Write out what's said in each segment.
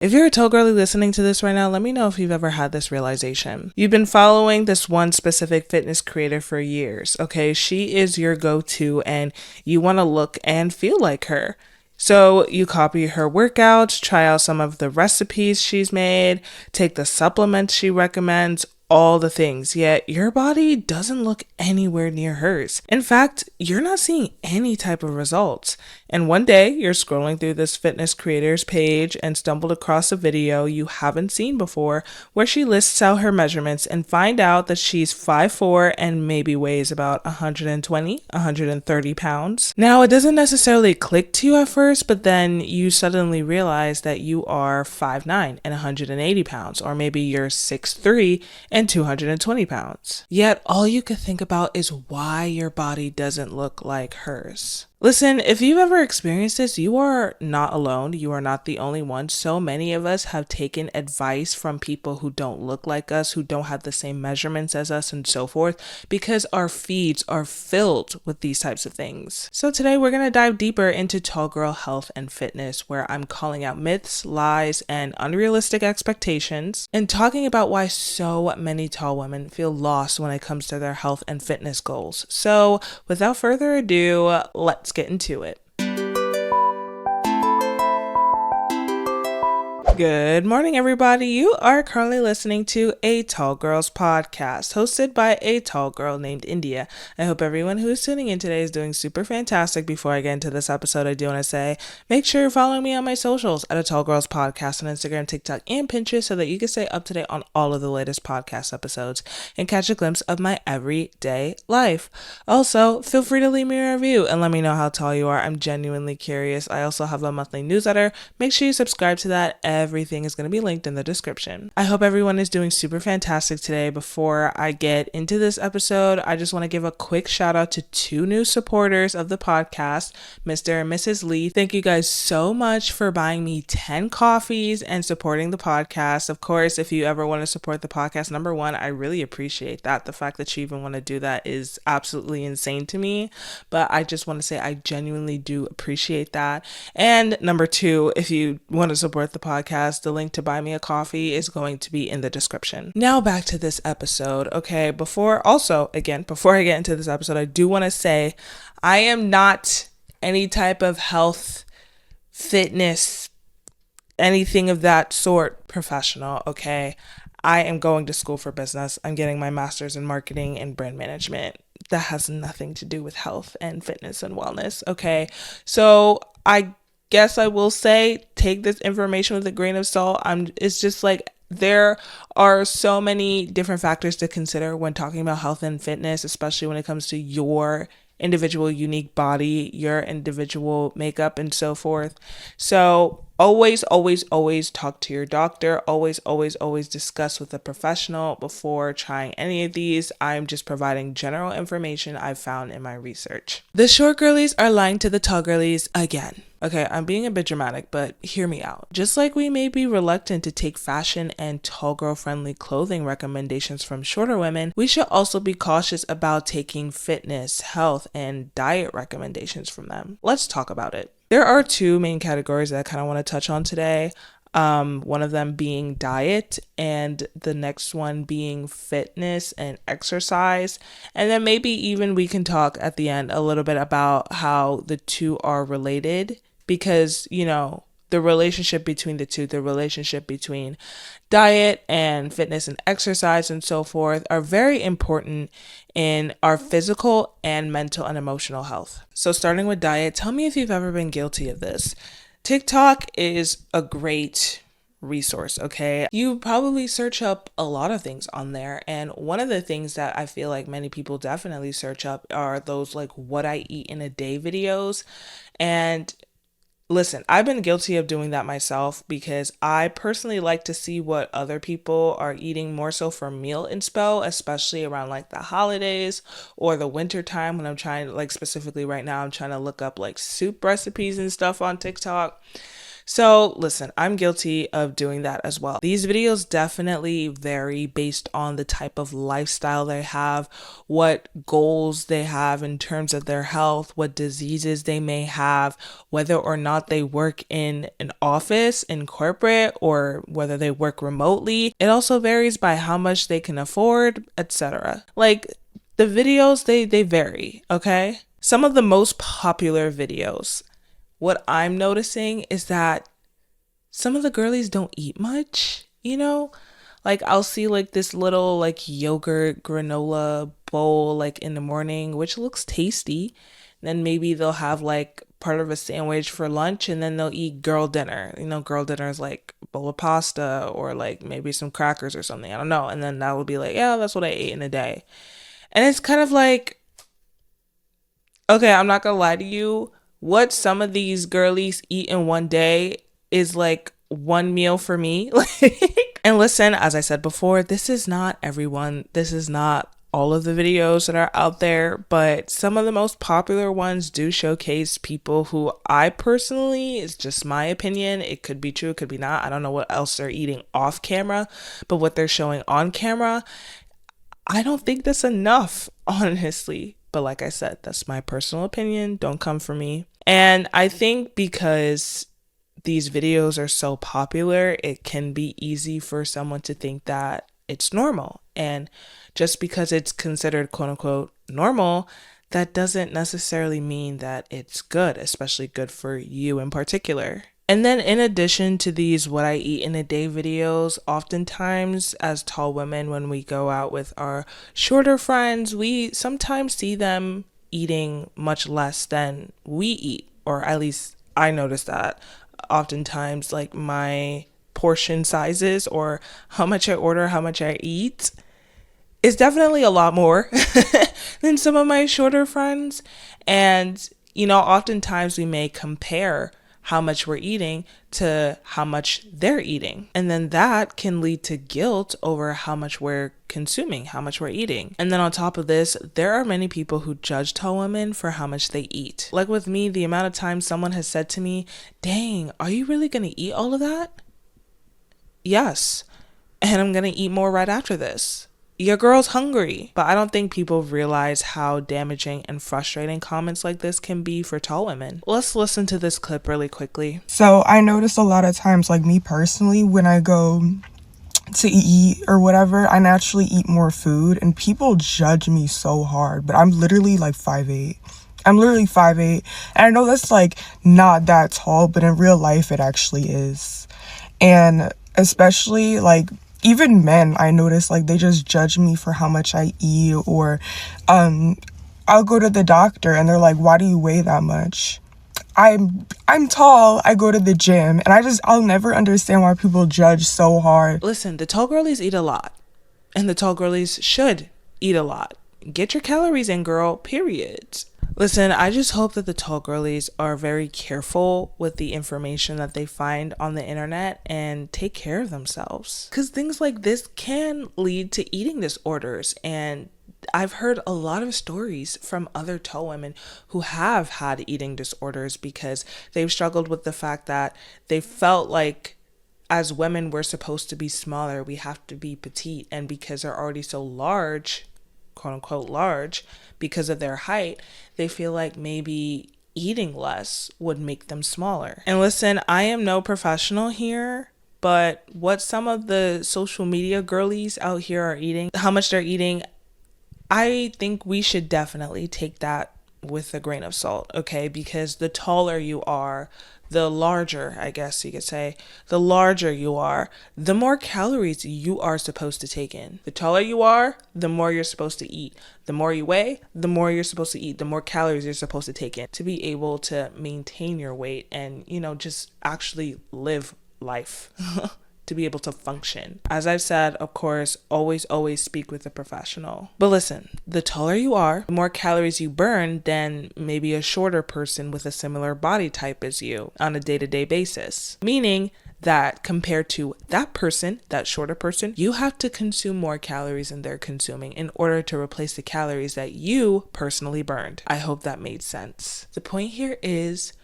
If you're a tall girly listening to this right now, let me know if you've ever had this realization. You've been following this one specific fitness creator for years, okay? She is your go-to and you want to look and feel like her. So you copy her workouts, try out some of the recipes she's made, take the supplements she recommends, all the things, yet your body doesn't look anywhere near hers. In fact, you're not seeing any type of results. And one day you're scrolling through this fitness creator's page and stumbled across a video you haven't seen before where she lists out her measurements and find out that she's 5'4" and maybe weighs about 120, 130 pounds. Now, it doesn't necessarily click to you at first, but then you suddenly realize that you are 5'9" and 180 pounds, or maybe you're 6'3" and 220 pounds. Yet all you could think about is why your body doesn't look like hers. Listen, if you've ever experienced this, you are not alone. You are not the only one. So many of us have taken advice from people who don't look like us, who don't have the same measurements as us, and so forth, because our feeds are filled with these types of things. So today we're going to dive deeper into tall girl health and fitness, where I'm calling out myths, lies, and unrealistic expectations, and talking about why so many tall women feel lost when it comes to their health and fitness goals. So without further ado, let's get into it. Good morning, everybody. You are currently listening to a Tall Girls podcast hosted by a tall girl named India. I hope everyone who is tuning in today is doing super fantastic. Before I get into this episode, I do want to say, make sure you're following me on my socials at a Tall Girls podcast on Instagram, TikTok, and Pinterest so that you can stay up to date on all of the latest podcast episodes and catch a glimpse of my everyday life. Also, feel free to leave me a review and let me know how tall you are. I'm genuinely curious. I also have a monthly newsletter. Make sure you subscribe to that. Everything is going to be linked in the description. I hope everyone is doing super fantastic today. Before I get into this episode, I just want to give a quick shout out to two new supporters of the podcast, Mr. and Mrs. Lee. Thank you guys so much for buying me 10 coffees and supporting the podcast. Of course, if you ever want to support the podcast, number one, I really appreciate that. The fact that you even want to do that is absolutely insane to me. But I just want to say I genuinely do appreciate that. And number two, if you want to support the podcast, the link to buy me a coffee is going to be in the description. Now back to this episode. Okay, before I get into this episode, I do want to say I am not any type of health, fitness, anything of that sort professional, okay? I am going to school for business. I'm getting my master's in marketing and brand management. That has nothing to do with health and fitness and wellness, okay? So I guess I will say take this information with a grain of salt. It's just like there are so many different factors to consider when talking about health and fitness, especially when it comes to your individual unique body, your individual makeup, and so forth. So always talk to your doctor. Always discuss with a professional before trying any of these. I'm just providing general information I've found in my research. The short girlies are lying to the tall girlies again. Okay, I'm being a bit dramatic, but hear me out. Just like we may be reluctant to take fashion and tall girl friendly clothing recommendations from shorter women, we should also be cautious about taking fitness, health, and diet recommendations from them. Let's talk about it. There are two main categories that I kind of want to touch on today. One of them being diet and the next one being fitness and exercise. And then maybe even we can talk at the end a little bit about how the two are related, because, you know, the relationship between the two, the relationship between diet and fitness and exercise and so forth are very important in our physical and mental and emotional health. So starting with diet, tell me if you've ever been guilty of this. TikTok is a great resource, okay? You probably search up a lot of things on there, and one of the things that I feel like many people definitely search up are those like what I eat in a day videos. And listen, I've been guilty of doing that myself because I personally like to see what other people are eating more so for meal inspo, especially around like the holidays or the winter time when I'm trying to, like specifically right now, I'm trying to look up like soup recipes and stuff on TikTok. So listen, I'm guilty of doing that as well. These videos definitely vary based on the type of lifestyle they have, what goals they have in terms of their health, what diseases they may have, whether or not they work in an office, in corporate, or whether they work remotely. It also varies by how much they can afford, etc. Like the videos, they vary, okay? Some of the most popular videos, what I'm noticing is that some of the girlies don't eat much, you know? Like I'll see like this little like yogurt granola bowl like in the morning, which looks tasty. Then maybe they'll have like part of a sandwich for lunch and then they'll eat girl dinner. You know, girl dinner is like a bowl of pasta or like maybe some crackers or something. I don't know. And then that will be like, yeah, that's what I ate in a day. And it's kind of like, okay, I'm not gonna lie to you. What some of these girlies eat in one day is like one meal for me. Like, and listen, as I said before, this is not everyone. This is not all of the videos that are out there, but some of the most popular ones do showcase people who I personally, it's just my opinion. It could be true, it could be not. I don't know what else they're eating off camera, but what they're showing on camera, I don't think that's enough, honestly. But like I said, that's my personal opinion. Don't come for me. And I think because these videos are so popular, it can be easy for someone to think that it's normal. And just because it's considered quote unquote normal, that doesn't necessarily mean that it's good, especially good for you in particular. And then in addition to these what I eat in a day videos, oftentimes as tall women, when we go out with our shorter friends, we sometimes see them eating much less than we eat, or at least I notice that. Oftentimes, like my portion sizes or how much I order, how much I eat is definitely a lot more than some of my shorter friends. And, you know, oftentimes we may compare how much we're eating to how much they're eating. And then that can lead to guilt over how much we're consuming, how much we're eating. And then on top of this, there are many people who judge tall women for how much they eat. Like with me, the amount of times someone has said to me, dang, are you really gonna eat all of that? Yes. And I'm gonna eat more right after this. Your girl's hungry. But I don't think people realize how damaging and frustrating comments like this can be for tall women. Let's listen to this clip really quickly. So I notice a lot of times, like me personally, when I go to eat or whatever, I naturally eat more food and people judge me so hard, but I'm literally like 5'8". I'm literally 5'8", and I know that's like not that tall, but in real life it actually is. And especially like even men, I notice like they just judge me for how much I eat, or I'll go to the doctor and they're like, why do you weigh that much? I'm tall, I go to the gym, and I'll never understand why people judge so hard. Listen, the tall girlies eat a lot, and the tall girlies should eat a lot. Get your calories in, girl, period. Listen, I just hope that the tall girlies are very careful with the information that they find on the internet and take care of themselves. Because things like this can lead to eating disorders, and I've heard a lot of stories from other tall women who have had eating disorders because they've struggled with the fact that they felt like as women we're supposed to be smaller, we have to be petite, and because they're already so large, quote unquote large, because of their height, they feel like maybe eating less would make them smaller. And listen, I am no professional here, but what some of the social media girlies out here are eating, how much they're eating, I think we should definitely take that with a grain of salt, okay? Because the taller you are, the larger, I guess you could say, the larger you are, the more calories you are supposed to take in. The taller you are, the more you're supposed to eat. The more you weigh, the more you're supposed to eat, the more calories you're supposed to take in to be able to maintain your weight and, you know, just actually live life. To be able to function. As I've said, of course, always speak with a professional. But listen, the taller you are, the more calories you burn than maybe a shorter person with a similar body type as you on a day-to-day basis. Meaning that compared to that person, that shorter person, you have to consume more calories than they're consuming in order to replace the calories that you personally burned. I hope that made sense. The point here is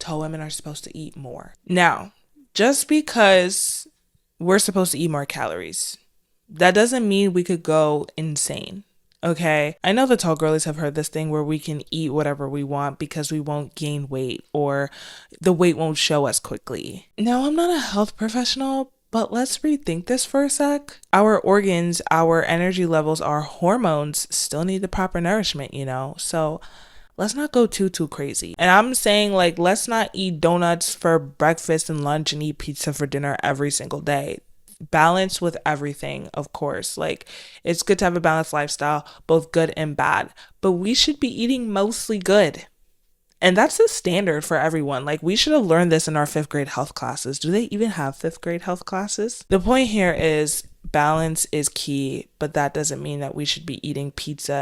tall women are supposed to eat more. Now, just because we're supposed to eat more calories, that doesn't mean we could go insane. Okay, I know the tall girlies have heard this thing where we can eat whatever we want because we won't gain weight or the weight won't show as quickly. Now, I'm not a health professional, but let's rethink this for a sec. Our organs, our energy levels, our hormones still need the proper nourishment, you know? So let's not go too crazy. And I'm saying, like, let's not eat donuts for breakfast and lunch and eat pizza for dinner every single day. Balance with everything, of course. Like, it's good to have a balanced lifestyle, both good and bad, but we should be eating mostly good. And that's the standard for everyone. Like, we should have learned this in our fifth grade health classes. Do they even have fifth grade health classes? The point here is balance is key, but that doesn't mean that we should be eating pizza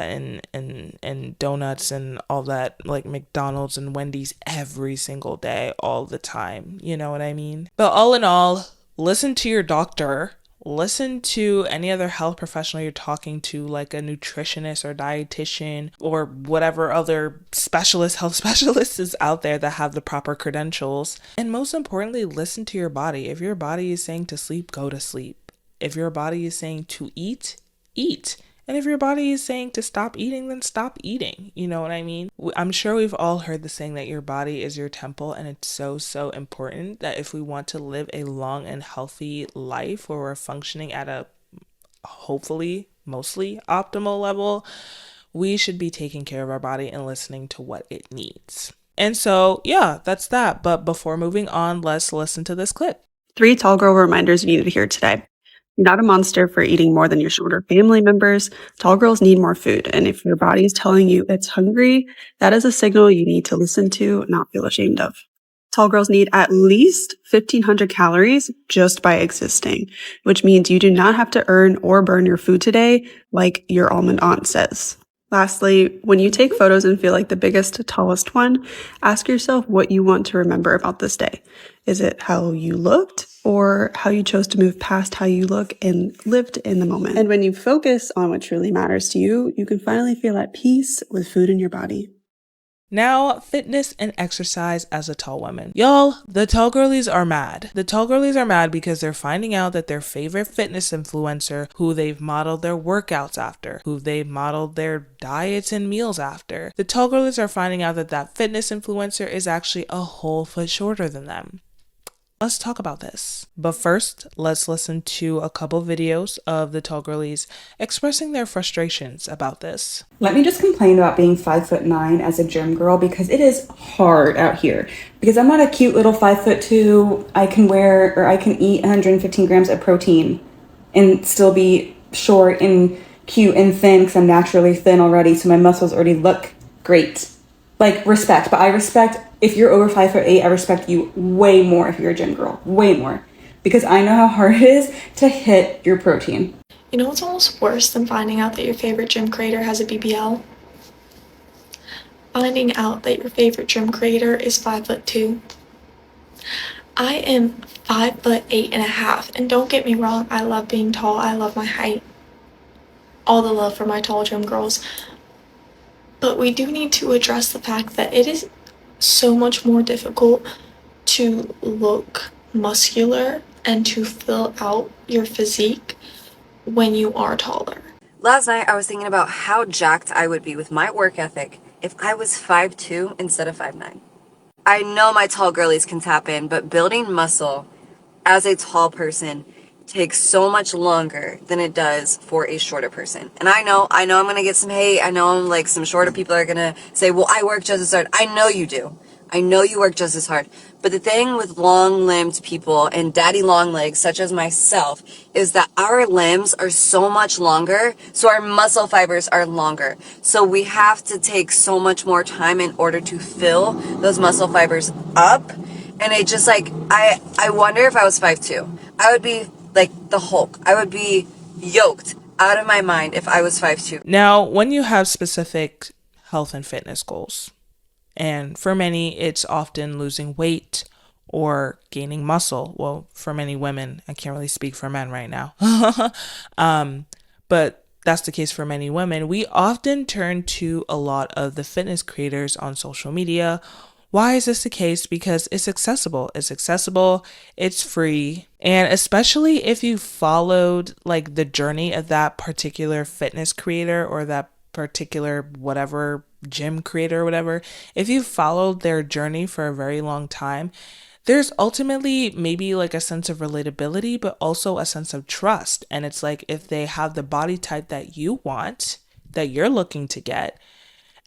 and donuts and all that, like McDonald's and Wendy's every single day, all the time. You know what I mean? But all in all, listen to your doctor. Listen to any other health professional you're talking to, like a nutritionist or dietitian or whatever other health specialists is out there that have the proper credentials. And most importantly, listen to your body. If your body is saying to sleep, go to sleep. If your body is saying to eat, eat. And if your body is saying to stop eating, then stop eating. You know what I mean? I'm sure we've all heard the saying that your body is your temple, and it's so important that if we want to live a long and healthy life where we're functioning at a hopefully mostly optimal level, we should be taking care of our body and listening to what it needs. And so, yeah, that's that. But before moving on, let's listen to this clip. 3 tall girl reminders you needed to hear today. You're not a monster for eating more than your shorter family members. Tall girls need more food. And if your body is telling you it's hungry, that is a signal you need to listen to, not feel ashamed of. Tall girls need at least 1,500 calories just by existing, which means you do not have to earn or burn your food today like your almond aunt says. Lastly, when you take photos and feel like the biggest, tallest one, ask yourself what you want to remember about this day. Is it how you looked or how you chose to move past how you look and lived in the moment? And when you focus on what truly matters to you, you can finally feel at peace with food in your body. Now, fitness and exercise as a tall woman. Y'all, the tall girlies are mad. The tall girlies are mad because they're finding out that their favorite fitness influencer, who they've modeled their workouts after, who they've modeled their diets and meals after, the tall girlies are finding out that that fitness influencer is actually a whole foot shorter than them. Let's talk about this. But first, let's listen to a couple videos of the tall girlies expressing their frustrations about this. Let me just complain about being 5'9" as a gym girl because it is hard out here. Because I'm not a cute little 5'2". I can eat 115 grams of protein and still be short and cute and thin because I'm naturally thin already, so my muscles already look great. Like, respect, but I respect, if you're over 5'8", I respect you way more if you're a gym girl, way more. Because I know how hard it is to hit your protein. You know what's almost worse than finding out that your favorite gym creator has a BBL? Finding out that your favorite gym creator is 5'2". I am 5'8.5", and don't get me wrong, I love being tall, I love my height. All the love for my tall gym girls. But we do need to address the fact that it is so much more difficult to look muscular and to fill out your physique when you are taller. Last night I was thinking about how jacked I would be with my work ethic if I was 5'2" instead of 5'9". I know my tall girlies can tap in, but building muscle as a tall person takes so much longer than it does for a shorter person. And I know I'm gonna get some hate. I know like some shorter people are gonna say, well, I work just as hard. I know you do. I know you work just as hard. But the thing with long-limbed people and daddy long legs, such as myself, is that our limbs are so much longer, so our muscle fibers are longer. So we have to take so much more time in order to fill those muscle fibers up. And it just like, I wonder if I was 5'2", I would be like the Hulk. I would be yoked out of my mind if I was 5'2". Now, when you have specific health and fitness goals, and for many, it's often losing weight or gaining muscle. Well, for many women, I can't really speak for men right now. But that's the case for many women. We often turn to a lot of the fitness creators on social media Why is this the case? Because it's accessible. It's accessible, it's free, and especially if you followed like the journey of that particular fitness creator or that particular whatever gym creator or whatever, if you followed their journey for a very long time, there's ultimately maybe like a sense of relatability, but also a sense of trust. And it's like if they have the body type that you want, that you're looking to get,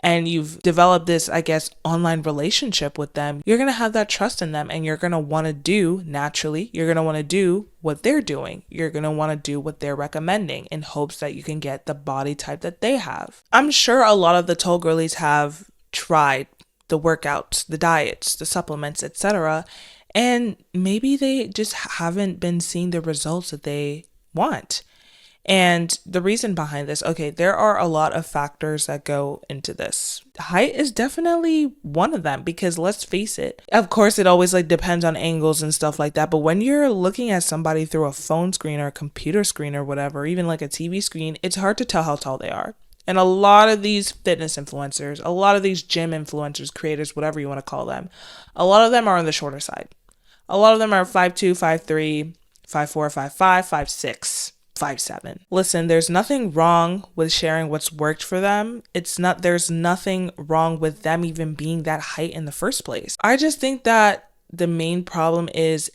and you've developed this, I guess, online relationship with them, you're going to have that trust in them and you're going to want to do naturally, you're going to want to do what they're doing. You're going to want to do what they're recommending in hopes that you can get the body type that they have. I'm sure a lot of the tall girlies have tried the workouts, the diets, the supplements, etc. And maybe they just haven't been seeing the results that they want. And the reason behind this, okay, there are a lot of factors that go into this. Height is definitely one of them because let's face it, of course, it always like depends on angles and stuff like that. But when you're looking at somebody through a phone screen or a computer screen or whatever, even like a TV screen, it's hard to tell how tall they are. And a lot of these fitness influencers, a lot of these gym influencers, creators, whatever you want to call them, a lot of them are on the shorter side. A lot of them are 5'2", 5'3", 5'4", 5'5", 5'6". 5'7". Listen, there's nothing wrong with sharing what's worked for them. There's nothing wrong with them even being that height in the first place. I just think that the main problem is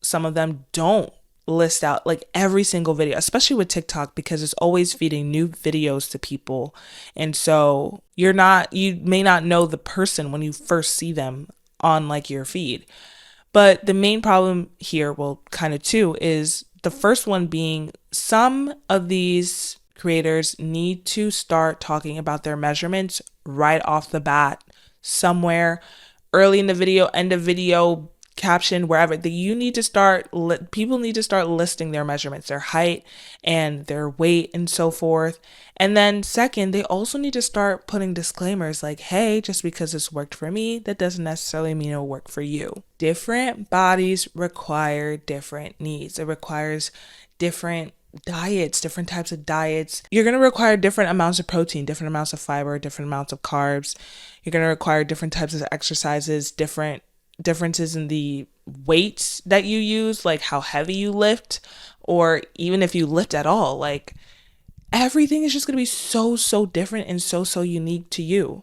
some of them don't list out like every single video, especially with TikTok, because it's always feeding new videos to people. And so you may not know the person when you first see them on like your feed. But the main problem here, well, kind of two, is the first one being some of these creators need to start talking about their measurements right off the bat, somewhere early in the video, end of video, caption, wherever. People need to start listing their measurements, their height and their weight and so forth. And then second, they also need to start putting disclaimers like, hey, just because this worked for me, that doesn't necessarily mean it'll work for you. Different bodies require different needs. It requires different diets, different types of diets. You're going to require different amounts of protein, different amounts of fiber, different amounts of carbs. You're going to require different types of exercises, differences in the weights that you use, like how heavy you lift, or even if you lift at all. Like everything is just going to be so different and so unique to you.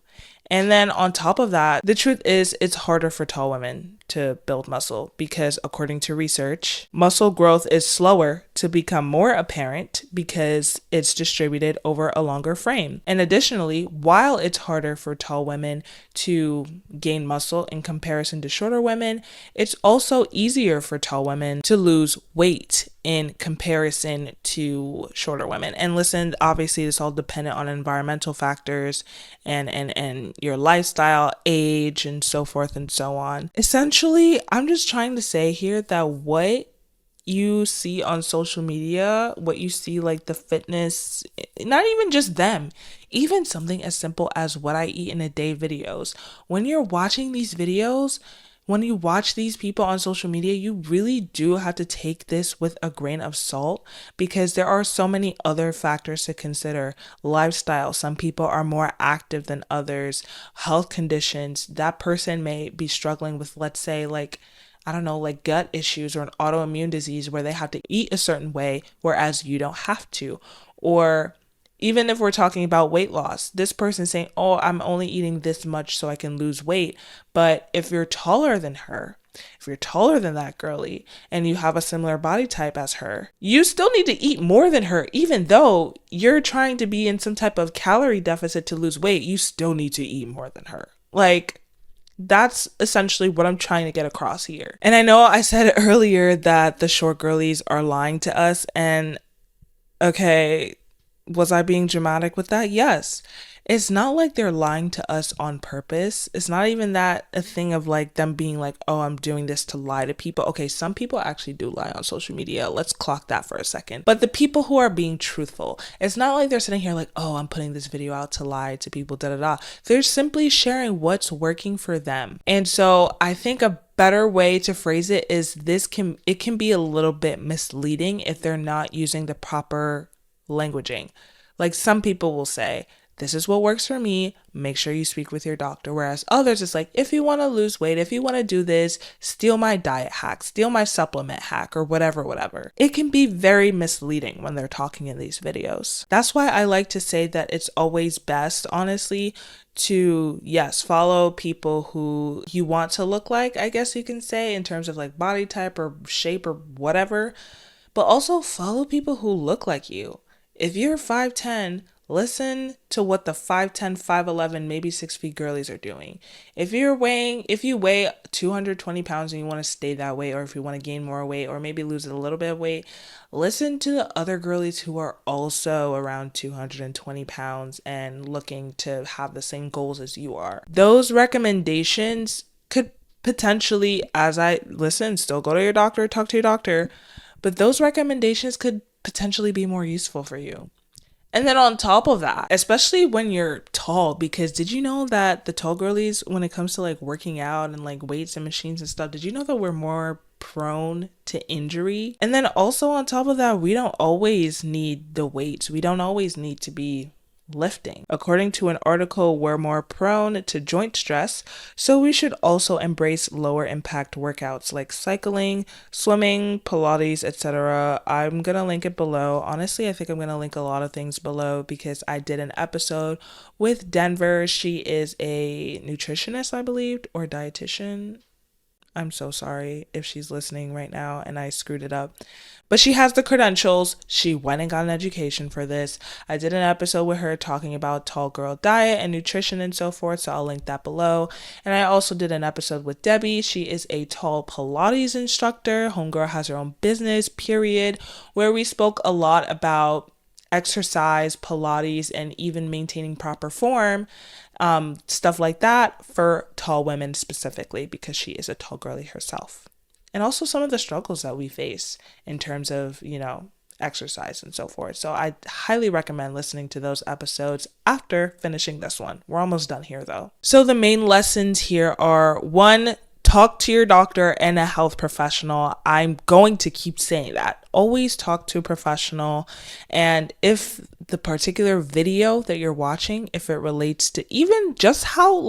And then on top of that, the truth is it's harder for tall women to build muscle because according to research, muscle growth is slower to become more apparent because it's distributed over a longer frame. And additionally, while it's harder for tall women to gain muscle in comparison to shorter women, it's also easier for tall women to lose weight in comparison to shorter women. And listen, obviously this all dependent on environmental factors and your lifestyle, age, and so forth and so on. Essentially, I'm just trying to say here that what you see on social media, what you see like the fitness, not even just them, even something as simple as what I eat in a day videos. When you're watching these videos, when you watch these people on social media, you really do have to take this with a grain of salt because there are so many other factors to consider. Lifestyle, some people are more active than others, health conditions, that person may be struggling with, let's say, like, I don't know, like gut issues or an autoimmune disease where they have to eat a certain way, whereas you don't have to. Or even if we're talking about weight loss, this person saying, oh, I'm only eating this much so I can lose weight. But if you're taller than her, if you're taller than that girly and you have a similar body type as her, you still need to eat more than her. Even though you're trying to be in some type of calorie deficit to lose weight, you still need to eat more than her. Like, that's essentially what I'm trying to get across here. And I know I said earlier that the short girlies are lying to us, and okay, was I being dramatic with that? Yes. It's not like they're lying to us on purpose. It's not even that a thing of like them being like, oh, I'm doing this to lie to people. Okay, some people actually do lie on social media. Let's clock that for a second. But the people who are being truthful, it's not like they're sitting here like, oh, I'm putting this video out to lie to people, da da da. They're simply sharing what's working for them. And so I think a better way to phrase it is it can be a little bit misleading if they're not using the proper languaging. Like some people will say this is what works for me. Make sure you speak with your doctor. Whereas others, it's like, if you want to lose weight, if you want to do this, steal my diet hack, steal my supplement hack, or whatever. It can be very misleading when they're talking in these videos. That's why I like to say that it's always best, honestly, to, yes, follow people who you want to look like, I guess you can say, in terms of like body type or shape or whatever, but also follow people who look like you. If you're 5'10", listen to what the 5'10", 5'11", maybe 6 feet girlies are doing. If you weigh 220 pounds and you want to stay that way, or if you want to gain more weight or maybe lose a little bit of weight, listen to the other girlies who are also around 220 pounds and looking to have the same goals as you are. Those recommendations could potentially, still go to your doctor, talk to your doctor, but those recommendations could potentially be more useful for you. And then on top of that, especially when you're tall, because did you know that the tall girlies, when it comes to like working out and like weights and machines and stuff, did you know that we're more prone to injury? And then also on top of that, we don't always need the weights. We don't always need to be lifting. According to an article, we're more prone to joint stress, so we should also embrace lower impact workouts like cycling, swimming, Pilates, etc. I'm gonna link it below. Honestly, I think I'm gonna link a lot of things below because I did an episode with Denver. She is a nutritionist, I believe, or dietitian. I'm so sorry if she's listening right now and I screwed it up. But she has the credentials. She went and got an education for this. I did an episode with her talking about tall girl diet and nutrition and so forth, so I'll link that below. And I also did an episode with Debbie. She is a tall Pilates instructor. Homegirl has her own business, period, where we spoke a lot about exercise, Pilates, and even maintaining proper form, stuff like that for tall women specifically, because she is a tall girly herself. And also some of the struggles that we face in terms of, exercise and so forth. So I highly recommend listening to those episodes after finishing this one. We're almost done here though. So the main lessons here are: 1, talk to your doctor and a health professional. I'm going to keep saying that. Always talk to a professional. And if the particular video that you're watching, if it relates to even just how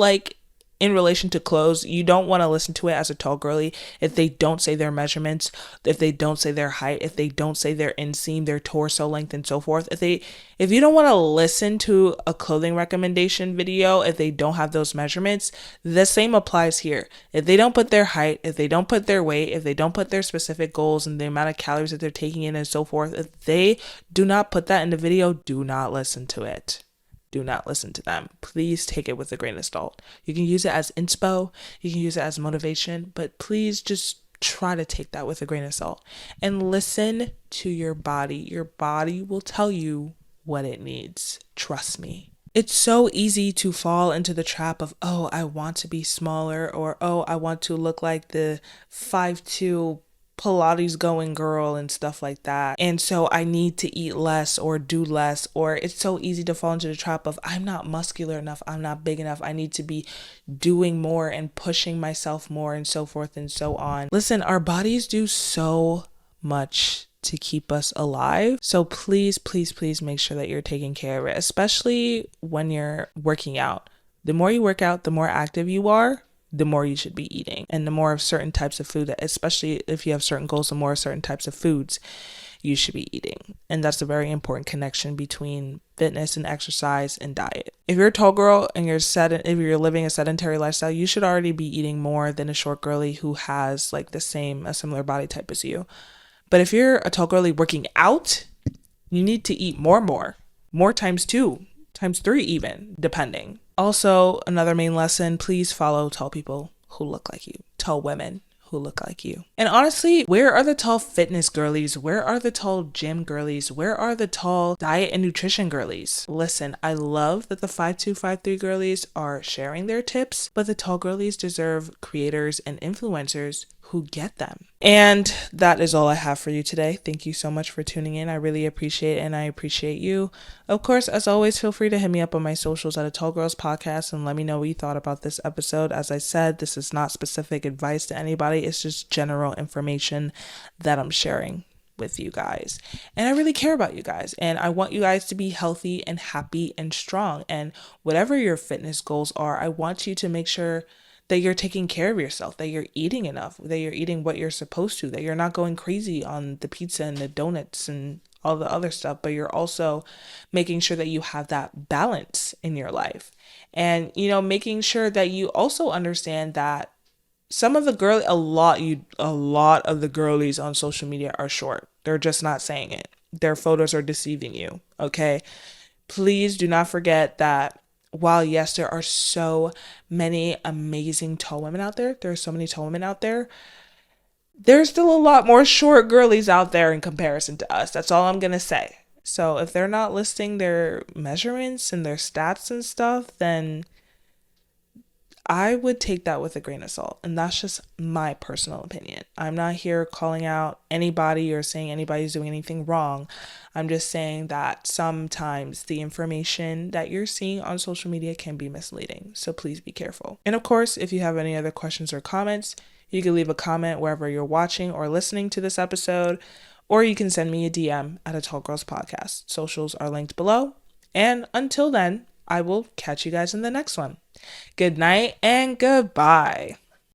in relation to clothes, you don't want to listen to it as a tall girly if they don't say their measurements, if they don't say their height, if they don't say their inseam, their torso length, and so forth. If you don't want to listen to a clothing recommendation video if they don't have those measurements, the same applies here. If they don't put their height, if they don't put their weight, if they don't put their specific goals and the amount of calories that they're taking in and so forth, if they do not put that in the video, do not listen to it. Do not listen to them. Please take it with a grain of salt. You can use it as inspo, you can use it as motivation, but please just try to take that with a grain of salt and listen to your body. Your body will tell you what it needs. Trust me. It's so easy to fall into the trap of, oh, I want to be smaller, or, oh, I want to look like the 5'2" Pilates going girl and stuff like that. And so I need to eat less or do less, or it's so easy to fall into the trap of, I'm not muscular enough, I'm not big enough, I need to be doing more and pushing myself more and so forth and so on. Listen, our bodies do so much to keep us alive. So please, please, please make sure that you're taking care of it, especially when you're working out. The more you work out, the more active you are, the more you should be eating, and the more of certain types of food, especially if you have certain goals, the more certain types of foods you should be eating. And that's a very important connection between fitness and exercise and diet. If you're a tall girl and if you're living a sedentary lifestyle, you should already be eating more than a short girly who has a similar body type as you. But if you're a tall girly working out, you need to eat more times 2, times 3 even, depending. Also, another main lesson, please follow tall people who look like you, tall women who look like you. And honestly, where are the tall fitness girlies? Where are the tall gym girlies? Where are the tall diet and nutrition girlies? Listen, I love that the 5'2", 5'3" girlies are sharing their tips, but the tall girlies deserve creators and influencers who get them. And that is all I have for you today. Thank you so much for tuning in. I really appreciate it, and I appreciate you. Of course, as always, feel free to hit me up on my socials at A Tall Girls Podcast and let me know what you thought about this episode. As I said, this is not specific advice to anybody. It's just general information that I'm sharing with you guys. And I really care about you guys. And I want you guys to be healthy and happy and strong. And whatever your fitness goals are, I want you to make sure that you're taking care of yourself, that you're eating enough, that you're eating what you're supposed to, that you're not going crazy on the pizza and the donuts and all the other stuff, but you're also making sure that you have that balance in your life. And, making sure that you also understand that some of the girl a lot of the girlies on social media are short. They're just not saying it. Their photos are deceiving you, okay? Please do not forget that while yes, there are so many amazing tall women out there are so many tall women out there, there's still a lot more short girlies out there in comparison to us. That's all I'm going to say. So if they're not listing their measurements and their stats and stuff, then I would take that with a grain of salt. And that's just my personal opinion. I'm not here calling out anybody or saying anybody's doing anything wrong. I'm just saying that sometimes the information that you're seeing on social media can be misleading. So please be careful. And of course, if you have any other questions or comments, you can leave a comment wherever you're watching or listening to this episode, or you can send me a DM at a Tall Girls Podcast. Socials are linked below. And until then, I will catch you guys in the next one. Good night and goodbye.